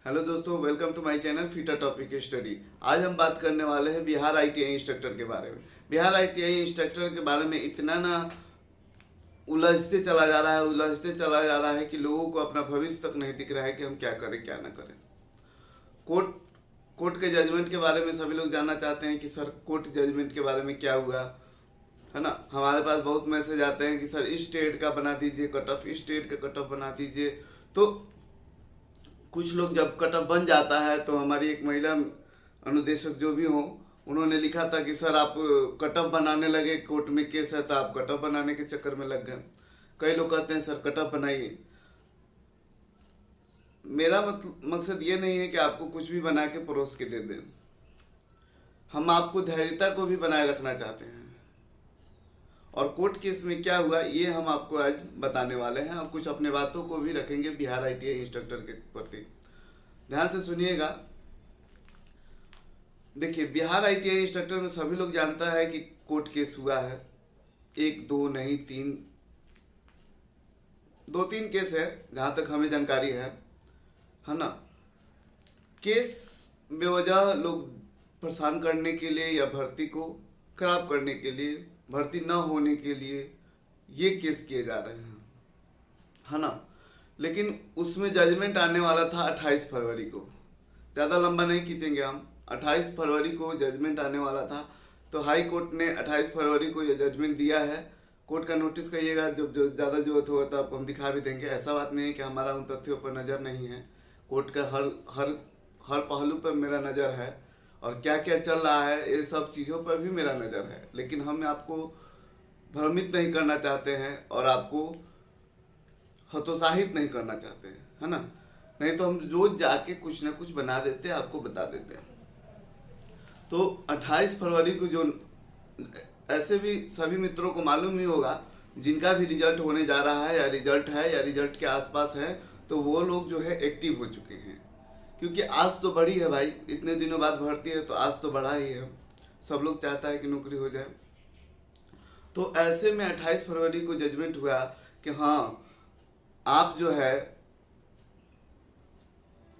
Hello दोस्तों, welcome to my channel fitter topic study. आज हम बात करने वाले हैं बिहार आईटीआई इंस्ट्रक्टर के बारे में। बिहार आईटीआई इंस्ट्रक्टर के बारे में इतना ना उलझते चला जा रहा है कि लोगों को अपना भविष्य तक नहीं दिख रहा है कि हम क्या करें क्या ना करें। कोर्ट कोर्ट के जजमेंट के बारे में सभी लोग जानना चाहते हैं कि सर कोर्ट जजमेंट के बारे में क्या हुआ है ना। हमारे पास बहुत मैसेज आते हैं कि सर इस स्टेट का बना दीजिए कट ऑफ, इस स्टेट का कट ऑफ बना दीजिए। तो कुछ लोग जब कट ऑफ बन जाता है तो हमारी एक महिला अनुदेशक जो भी हो, उन्होंने लिखा था कि सर आप कट ऑफ बनाने लगे, कोर्ट में केस है तो आप कट ऑफ बनाने के चक्कर में लग गए। कई लोग कहते हैं सर कट ऑफ बनाइए। मेरा मकसद ये नहीं है कि आपको कुछ भी बना के परोस के दे दें। हम आपको धैर्यता को भी बनाए रखना चाहते हैं। और कोर्ट केस में क्या हुआ ये हम आपको आज बताने वाले हैं, और कुछ अपने बातों को भी रखेंगे बिहार आईटीआई इंस्ट्रक्टर के प्रति। ध्यान से सुनिएगा। देखिए, बिहार आईटीआई इंस्ट्रक्टर में सभी लोग जानता है कि कोर्ट केस हुआ है। एक दो नहीं, दो तीन केस है जहां तक हमें जानकारी है ना। केस बेवजह लोग परेशान करने के लिए या भर्ती को खराब करने के लिए, भर्ती न होने के लिए ये केस किए जा रहे हैं, है ना। लेकिन उसमें जजमेंट आने वाला था 28 फरवरी को। ज़्यादा लंबा नहीं खींचेंगे हम। 28 फरवरी को जजमेंट आने वाला था, तो हाई कोर्ट ने 28 फरवरी को ये जजमेंट दिया है। कोर्ट का नोटिस करिएगा, जब जो ज़्यादा जरूरत होगा तो आपको हम दिखा भी देंगे। ऐसा बात नहीं है कि हमारा उन तथ्यों पर नज़र नहीं है। कोर्ट का हर पहलू पर मेरा नज़र है, और क्या क्या चल रहा है ये सब चीज़ों पर भी मेरा नज़र है। लेकिन हम आपको भ्रमित नहीं करना चाहते हैं और आपको हतोत्साहित नहीं करना चाहते हैं, है ना। नहीं तो हम रोज जाके कुछ ना कुछ बना देते हैं, आपको बता देते हैं। तो 28 फरवरी को जो ऐसे भी सभी मित्रों को मालूम ही होगा जिनका भी रिजल्ट होने जा रहा है या रिजल्ट के आसपास है, तो वो लोग जो है एक्टिव हो चुके हैं। क्योंकि आज तो बड़ी है भाई, इतने दिनों बाद भर्ती है तो आज तो बड़ा ही है। सब लोग चाहता है कि नौकरी हो जाए। तो ऐसे में 28 फरवरी को जजमेंट हुआ कि हाँ, आप जो है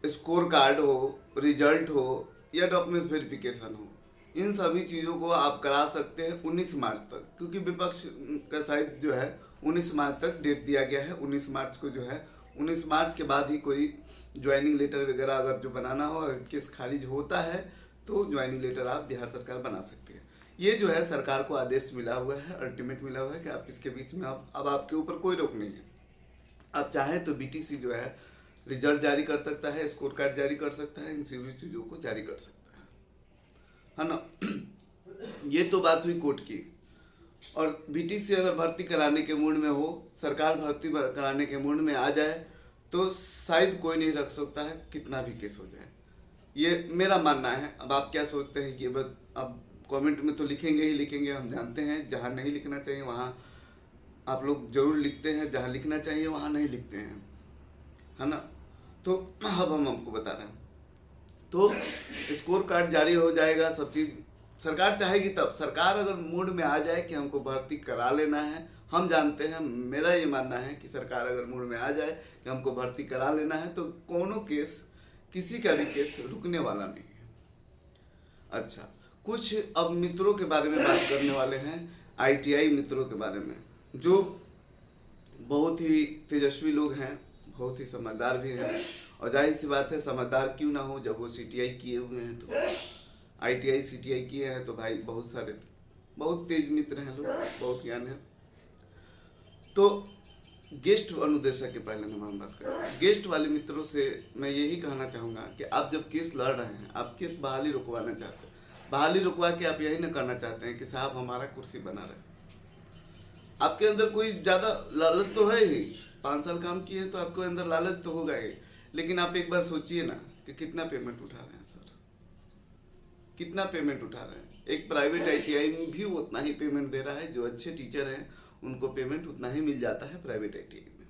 स्कोर कार्ड हो, रिजल्ट हो या डॉक्यूमेंट्स वेरिफिकेशन हो, इन सभी चीज़ों को आप करा सकते हैं 19 मार्च तक। क्योंकि विपक्ष का साइड जो है 19 मार्च तक डेट दिया गया है। 19 मार्च को जो है, 19 मार्च के बाद ही कोई ज्वाइनिंग लेटर वगैरह अगर जो बनाना हो, अगर केस खारिज होता है तो ज्वाइनिंग लेटर आप बिहार सरकार बना सकती है। ये जो है सरकार को आदेश मिला हुआ है, अल्टीमेट मिला हुआ है कि आप इसके बीच में अब आपके ऊपर कोई रोक नहीं है। आप चाहें तो बीटीसी जो है रिजल्ट जारी कर सकता है, स्कोर कार्ड जारी कर सकता है, इन सभी चीज़ों को जारी कर सकता है ना। ये तो बात हुई कोर्ट की। और बीटीसी अगर भर्ती कराने के मूड में हो, सरकार भर्ती कराने के मूड में आ जाए, तो शायद कोई नहीं रख सकता है कितना भी केस हो जाए। ये मेरा मानना है। अब आप क्या सोचते हैं ये बात अब कमेंट में तो लिखेंगे ही लिखेंगे, हम जानते हैं। जहाँ नहीं लिखना चाहिए वहाँ आप लोग जरूर लिखते हैं, जहाँ लिखना चाहिए वहाँ नहीं लिखते हैं, है ना। तो अब हम आपको बता रहे हैं। तो स्कोर कार्ड जारी हो जाएगा, सब चीज़ सरकार चाहेगी तब। सरकार अगर मूड में आ जाए कि हमको भर्ती करा लेना है, हम जानते हैं, मेरा ये मानना है कि सरकार अगर मूड में आ जाए कि हमको भर्ती करा लेना है, तो कोनो केस, किसी का भी केस रुकने वाला नहीं है। अच्छा, कुछ अब मित्रों के बारे में बात करने वाले हैं, आईटीआई मित्रों के बारे में, जो बहुत ही तेजस्वी लोग हैं, बहुत ही समझदार भी हैं। और जाहिर सी बात है, समझदार क्यों ना हो जब वो सीटीआई किए हुए हैं। तो आईटीआई सीटीआई किए हैं तो भाई बहुत तेज मित्र हैं लोग, बहुत ज्ञान है। तो गेस्ट अनुदेशक के पहले नंबर हम बात करें। गेस्ट वाले मित्रों से मैं यही कहना चाहूँगा कि आप जब केस लड़ रहे हैं, आप केस बहाली रुकवाना चाहते हैं, बहाली रुकवा के आप यही ना करना चाहते हैं कि साहब हमारा कुर्सी बना रहे। आपके अंदर कोई ज़्यादा लालच तो है ही, 5 साल काम किए तो आपके अंदर लालच तो होगा ही। लेकिन आप एक बार सोचिए ना कि कितना पेमेंट उठा रहे हैं सर, कितना पेमेंट उठा रहे हैं। एक प्राइवेट आईटीआई में भी वो उतना ही पेमेंट दे रहा है। जो अच्छे टीचर हैं उनको पेमेंट उतना ही मिल जाता है प्राइवेट आईटीआई में।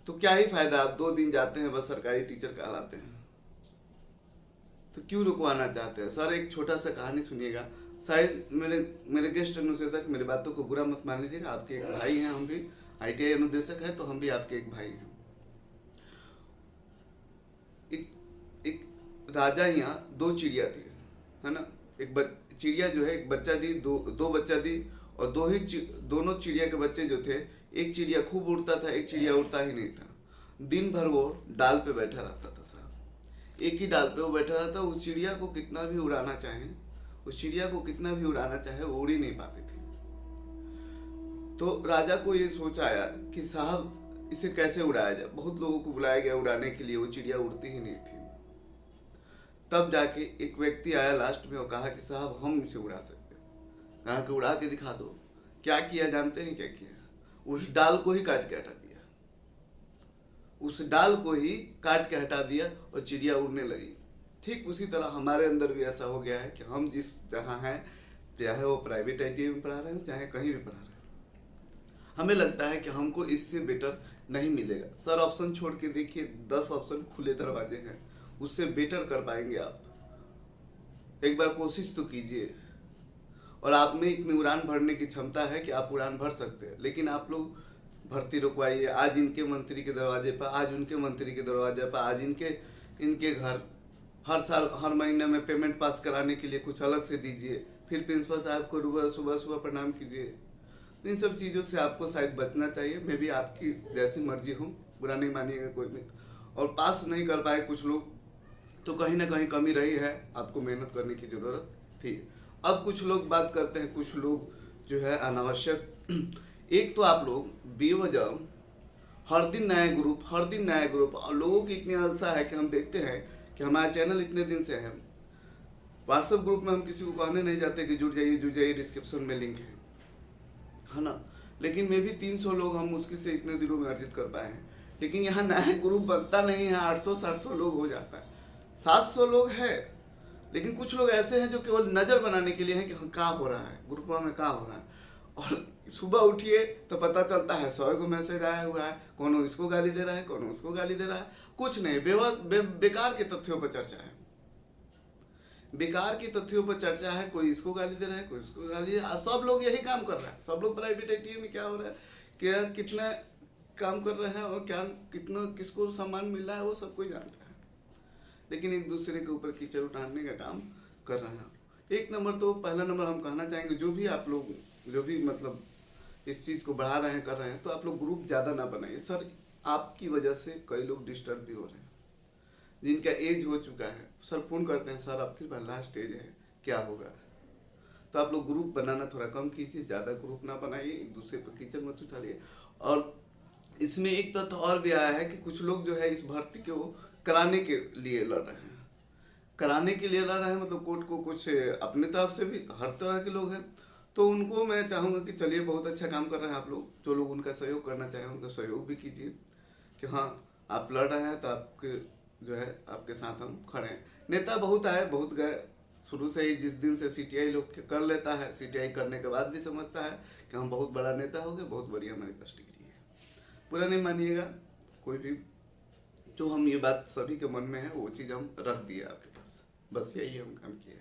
तो क्या ही फायदा, आप 2 दिन जाते हैं बस सरकारी टीचर कहलाते हैं। तो क्यों रुकवाना चाहते हैं सर। एक छोटा सा कहानी सुनिएगा। शायद मेरे गेस्ट अनुदेशक मेरी बातों को बुरा मत मान लीजिएगा, आपके एक भाई हैं, हम भी आईटीआई अनुदेशक हैं तो हम भी आपके एक भाई हैं। एक राजा यहाँ दो चिड़िया थी, है ना। चिड़िया जो है एक बच्चा दी, दो बच्चा दी, और दोनों चिड़िया के बच्चे जो थे, एक चिड़िया खूब उड़ता था, एक चिड़िया उड़ता ही नहीं था। दिन भर वो डाल पे बैठा रहता था साहब, एक ही डाल पे वो बैठा रहता। उस चिड़िया को कितना भी उड़ाना चाहे, वो उड़ ही नहीं पाती थी। तो राजा को ये सोच आया कि साहब इसे कैसे उड़ाया जाए। बहुत लोगों को बुलाया गया उड़ाने के लिए, वो चिड़िया उड़ती ही नहीं थी। तब जाके एक व्यक्ति आया लास्ट में और कहा कि साहब हम इसे उड़ा सकते हैं। कहा कि उड़ा के दिखा दो। क्या किया जानते हैं क्या किया? उस डाल को ही काट के हटा दिया, और चिड़िया उड़ने लगी। ठीक उसी तरह हमारे अंदर भी ऐसा हो गया है कि हम जिस जहाँ हैं, चाहे वो प्राइवेट आईटीआई में पढ़ा रहे हैं, चाहे कहीं भी पढ़ा रहे हैं, हमें लगता है कि हमको इससे बेटर नहीं मिलेगा। सर ऑप्शन छोड़ के देखिए, 10 ऑप्शन खुले दरवाजे हैं, उससे बेटर कर पाएंगे आप। एक बार कोशिश तो कीजिए। और आप में इतनी उड़ान भरने की क्षमता है कि आप उड़ान भर सकते हैं, लेकिन आप लोग भर्ती रुकवाइए। आज इनके मंत्री के दरवाजे पर, आज उनके मंत्री के दरवाजे पर, आज इनके घर। हर साल हर महीने में पेमेंट पास कराने के लिए कुछ अलग से दीजिए, फिर प्रिंसिपल साहब को सुबह प्रणाम कीजिए। तो इन सब चीज़ों से आपको शायद बचना चाहिए। मैं भी आपकी जैसी मर्जी हूँ, बुरा नहीं मानिएगा कोई भी। और पास नहीं कर पाए कुछ लोग, तो कहीं ना कहीं कमी रही है, आपको मेहनत करने की ज़रूरत थी। अब कुछ लोग बात करते हैं, कुछ लोग जो है अनावश्यक। एक तो आप लोग बेवजह हर दिन नया ग्रुप, और लोगों की इतनी आशा है कि हम देखते हैं कि हमारा चैनल इतने दिन से है। व्हाट्सएप ग्रुप में हम किसी को कहने नहीं जाते कि जुड़ जाइए, डिस्क्रिप्शन में लिंक है ना। लेकिन मे भी 300 लोग हम मुश्किल से इतने दिनों में अर्जित कर पाए हैं। लेकिन यहाँ नया ग्रुप बनता नहीं है, 800-700 लोग हो जाता है, 700 लोग है। लेकिन कुछ लोग ऐसे हैं जो केवल नज़र बनाने के लिए हैं कि क्या हो रहा है ग्रुप में, क्या हो रहा है। और सुबह उठिए तो पता चलता है 100 को मैसेज आया हुआ है, कौन इसको गाली दे रहा है, कौन उसको गाली दे रहा है। कुछ नहीं, बेकार के तथ्यों पर चर्चा है, बेकार की तथ्यों पर चर्चा है। कोई इसको गाली दे रहा है, कोई इसको गाली दे रहा है। सब लोग यही काम कर रहे हैं। सब लोग प्राइवेट आईटीआई में क्या हो रहा है, क्या कितना काम कर रहे हैं, और क्या कितना किसको सम्मान मिल रहा है, वो सब कोई जानता है। लेकिन एक दूसरे के ऊपर कीचड़ उठाने का काम कर रहे हैं। एक नंबर तो पहला नंबर हम कहना चाहेंगे, जो भी आप लोग जो भी मतलब इस चीज़ को बढ़ा रहे हैं, कर रहे हैं, तो आप लोग ग्रुप ज़्यादा ना बनाइए। सर आपकी वजह से कई लोग डिस्टर्ब भी हो रहे हैं, जिनका एज हो चुका है। सर फ़ोन करते हैं, सर आपके पास लास्ट एज है, क्या होगा। तो आप लोग ग्रुप बनाना थोड़ा कम कीजिए, ज़्यादा ग्रुप ना बनाइए, एक दूसरे पर कीचड़ मत उछालिए। और इसमें एक तथ्य और भी आया है कि कुछ लोग जो है इस भर्ती को कराने के लिए लड़ रहे हैं। मतलब कोर्ट को कुछ अपने तरफ से भी हर तरह के लोग हैं। तो उनको मैं चाहूँगा कि चलिए बहुत अच्छा काम कर रहे हैं आप लोग। जो लोग उनका सहयोग करना चाहें उनका सहयोग भी कीजिए कि हाँ आप लड़ रहे हैं तो आपके जो है आपके साथ हम खड़े हैं। नेता बहुत आए बहुत गए, शुरू से ही जिस दिन से सीटीआई लोग कर लेता है, सीटीआई करने के बाद भी समझता है कि हम बहुत बड़ा नेता हो गए, बहुत बड़ी हमारे पास डिग्री है। पूरा नहीं मानिएगा कोई भी, जो हम ये बात सभी के मन में है वो चीज़ हम रख दिए आपके पास, बस यही हम काम किए हैं।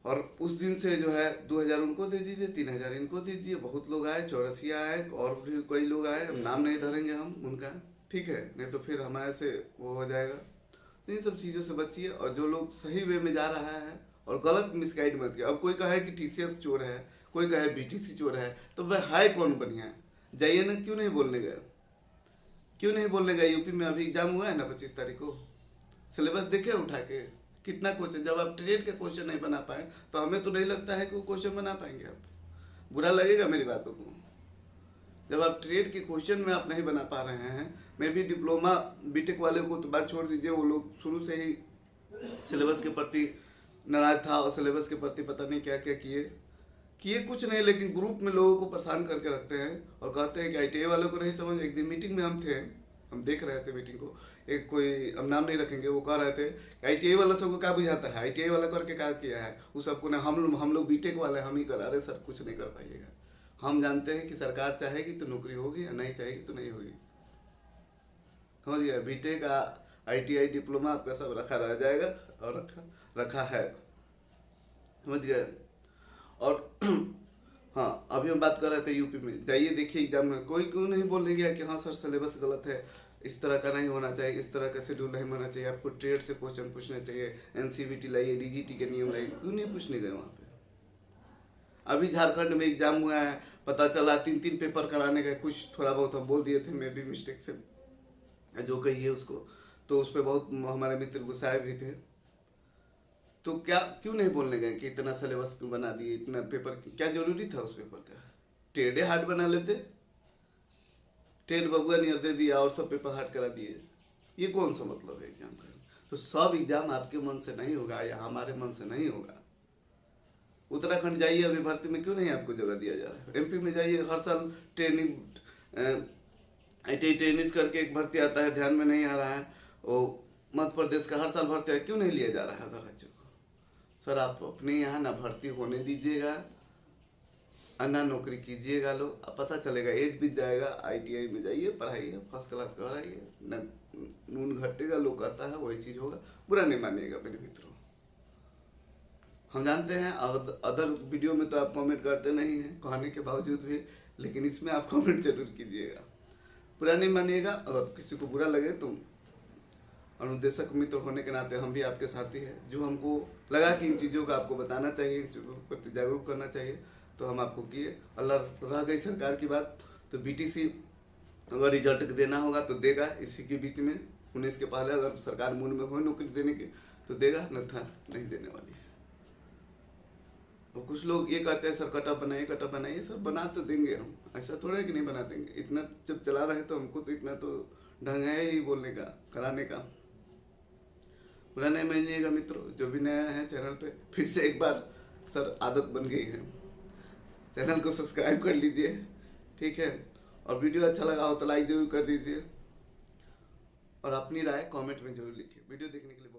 और उस दिन से जो है 2000 उनको दे दीजिए, 3000 इनको दीजिए। बहुत लोग आए, चौरसिया आए, और भी कई लोग आए, नाम नहीं धरेंगे हम उनका, ठीक है, नहीं तो फिर हमारे से वो हो जाएगा। तो इन सब चीज़ों से बचिए। और जो लोग सही वे में जा रहा है और गलत मिसगाइड मत किया। अब कोई कहे कि टीसीएस चोर है, कोई कहे बीटीसी चोर है, तो वह हाय कौन बढ़िया है, जाइए ना। क्यों नहीं बोलने गए? यूपी में अभी एग्जाम हुआ है ना 25 तारीख को, सिलेबस देखे उठा के कितना क्वेश्चन। जब आप ट्रेड के क्वेश्चन नहीं बना पाए तो हमें तो नहीं लगता है कि वो क्वेश्चन बना पाएंगे आप। बुरा लगेगा मेरी बातों को। जब आप ट्रेड के क्वेश्चन में आप नहीं बना पा रहे हैं, मैं भी डिप्लोमा बीटेक वाले को तो बात छोड़ दीजिए, वो लोग शुरू से ही सिलेबस के प्रति नाराज था और सिलेबस के प्रति पता नहीं क्या क्या किए कुछ नहीं, लेकिन ग्रुप में लोगों को परेशान करके रखते हैं और कहते हैं कि आईटीआई वालों को नहीं समझ। एक दिन मीटिंग में हम देख रहे थे मीटिंग को, एक कोई हम नाम नहीं रखेंगे, वो कह रहे थे कि आईटीआई वाला सबको क्या बुझाता है, आईटीआई वाला करके क्या किया है, वो सबको ना हम लोग बीटेक वाले हम ही करा रहे। सर कुछ नहीं कर पाइएगा। हम जानते हैं कि सरकार चाहेगी तो नौकरी होगी, या नहीं चाहेगी तो नहीं होगी, समझिए। बीटेक आईटीआई डिप्लोमा आपका सब रखा रह जाएगा, और रखा है, समझ गए। और हाँ, अभी हम बात कर रहे थे यूपी में, जाइए देखिए एग्जाम में कोई क्यों नहीं बोलने गया कि हाँ सर सिलेबस गलत है, इस तरह का नहीं होना चाहिए, इस तरह का शेड्यूल नहीं होना चाहिए, आपको ट्रेड से क्वेश्चन पूछने चाहिए, एनसीवीटी लाइए, डीजीटी के नियम लाइए, क्यों नहीं पूछने गए वहाँ पे? अभी झारखंड में एग्जाम हुआ है, पता चला 3-3 पेपर कराने का, कुछ थोड़ा बहुत हम बोल दिए थे, मैं भी मिस्टेक से जो कहिए उसको, तो उस पर बहुत हमारे मित्र गुस्साए भी थे। तो क्या क्यों नहीं बोलने गए कि इतना सिलेबस क्यों बना दिए, इतना पेपर क्या जरूरी था उस पेपर का? टेढ़े हार्ड बना लेते, टेढ़ बबुआ नियर दे दिया और सब पेपर हार्ड करा दिए। ये कौन सा मतलब है एग्जाम का? तो सब एग्जाम आपके मन से नहीं होगा या हमारे मन से नहीं होगा। उत्तराखंड जाइए, अभी भर्ती में क्यों नहीं आपको जगह दिया जा रहा है? एमपी में जाइए, हर साल ट्रेनिंग ITI ट्रेनिंग करके एक भर्ती आता है, ध्यान में नहीं आ रहा है, वो मध्य प्रदेश का हर साल भर्ती है, क्यों नहीं लिया जा रहा है अदर राज्यों को? सर आप अपने यहाँ ना भर्ती होने दीजिएगा, अन्ना नौकरी कीजिएगा, लोग अब पता चलेगा, एज बीत जाएगा, ITI में जाइए, पढ़ाइए, फर्स्ट क्लास कराइए, न नून घटेगा, लोग कहता है वही चीज़ होगा। बुरा नहीं मानिएगा मेरे मित्रों, हम जानते हैं अदर वीडियो में तो आप कमेंट करते नहीं हैं कहने के बावजूद भी, लेकिन इसमें आप कमेंट जरूर कीजिएगा, बुरा नहीं मानिएगा। अगर किसी को बुरा लगे तो अनुदेशक मित्र होने के नाते हम भी आपके साथी हैं। जो हमको लगा कि इन चीज़ों का आपको बताना चाहिए, इन चीज़ों के प्रति जागरूक करना चाहिए, तो हम आपको किए। अल्लाह रह गई सरकार की बात, तो BTC अगर रिजल्ट देना होगा तो देगा, इसी के बीच में 19 के पहले अगर सरकार मूड में हो नौकरी देने की तो देगा, न था नहीं देने वाली है। और कुछ लोग ये कहते हैं सर कटअप बनाइए, सर बना तो देंगे हम, ऐसा थोड़ा है कि नहीं बना देंगे। इतना जब चला रहे तो हमको तो इतना तो ढंग है ही बोलने का, कराने का। बुरा नहीं मानिएगा मित्रों, जो भी नया है चैनल पे, फिर से एक बार सर आदत बन गई है, चैनल को सब्सक्राइब कर लीजिए, ठीक है। और वीडियो अच्छा लगा हो तो लाइक जरूर कर दीजिए, और अपनी राय कमेंट में जरूर लिखिए। वीडियो देखने के लिए